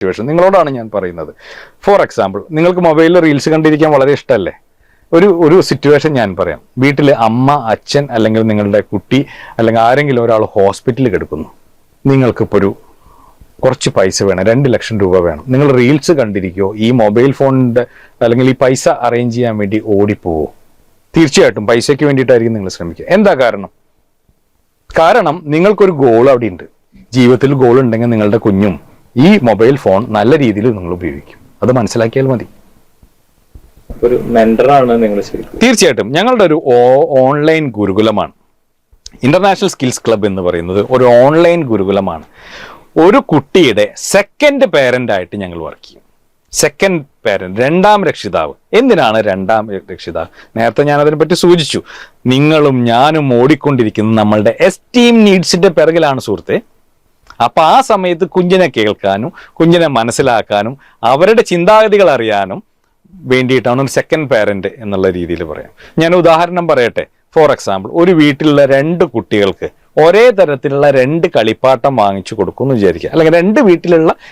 Situation നിങ്ങളോടാണ് ഞാൻ പറയുന്നത്. For example, നിങ്ങൾക്ക് മൊബൈലിൽ റീൽസ് കണ്ടിരിക്കാൻ വളരെ ഇഷ്ടമല്ലേ? ഒരു സിറ്റുവേഷൻ ഞാൻ പറയാം. വീട്ടിൽ അമ്മ, അച്ഛൻ അല്ലെങ്കിൽ നിങ്ങളുടെ കുട്ടി അല്ലെങ്കിൽ ആരെങ്കിലും ഒരാൾ ഹോസ്പിറ്റലിൽ കിടക്കുന്നു. നിങ്ങൾക്കിപ്പോൾ കുറച്ച് പൈസ വേണം, 2 ലക്ഷം രൂപ വേണം. നിങ്ങൾ റീൽസ് കണ്ടിരിക്കുമോ? ഈ മൊബൈൽ ഫോണിൻ്റെ അല്ലെങ്കിൽ ഈ പൈസ അറേഞ്ച് ചെയ്യാൻ വേണ്ടി ഓടിപ്പോവോ? തീർച്ചയായിട്ടും പൈസയ്ക്ക് വേണ്ടിയിട്ടായിരിക്കും നിങ്ങൾ ശ്രമിക്കുക. എന്താ കാരണം നിങ്ങൾക്കൊരു ഗോൾ അവിടെ ഉണ്ട്. ജീവിതത്തിൽ ഗോൾ ഉണ്ടെങ്കിൽ നിങ്ങളുടെ കുഞ്ഞും ഈ മൊബൈൽ ഫോൺ നല്ല രീതിയിൽ നിങ്ങൾ ഉപയോഗിക്കും. അത് മനസ്സിലാക്കിയാൽ മതി. ഒരു മെന്ററാണ് നിങ്ങൾ. തീർച്ചയായിട്ടും ഞങ്ങളുടെ ഒരു ഓൺലൈൻ ഗുരുകുലമാണ്. ഇന്റർനാഷണൽ സ്കിൽസ് ക്ലബ് എന്ന് പറയുന്നത് ഒരു ഓൺലൈൻ ഗുരുകുലമാണ്. ഒരു കുട്ടിയുടെ സെക്കൻഡ് പേരന്റ് ആയിട്ട് ഞങ്ങൾ വർക്ക് ചെയ്യും. സെക്കൻഡ് പേരന്റ്, രണ്ടാം രക്ഷിതാവ്. എന്തിനാണ് രണ്ടാം രക്ഷിതാവ്? നേരത്തെ ഞാൻ അതിനെപ്പറ്റി സൂചിച്ചു. നിങ്ങളും ഞാനും ഓടിക്കൊണ്ടിരിക്കുന്ന നമ്മളുടെ എസ്റ്റീം നീഡ്സിന്റെ പിറകിലാണ് സുഹൃത്തെ. അപ്പൊ ആ സമയത്ത് കുഞ്ഞിനെ കേൾക്കാനും കുഞ്ഞിനെ മനസ്സിലാക്കാനും അവരുടെ ചിന്താഗതികൾ അറിയാനും വേണ്ടിയിട്ടാണ് ഒരു സെക്കൻഡ് പേരന്റ് എന്നുള്ള രീതിയിൽ പറയാം. ഞാൻ ഉദാഹരണം പറയട്ടെ. ഫോർ എക്സാമ്പിൾ, ഒരു വീട്ടിലുള്ള 2 കുട്ടികൾക്ക് ഒരേ തരത്തിലുള്ള 2 കളിപ്പാട്ടം വാങ്ങിച്ചു കൊടുക്കും എന്ന് വിചാരിക്കുക. അല്ലെങ്കിൽ 2 വീട്ടിലുള്ള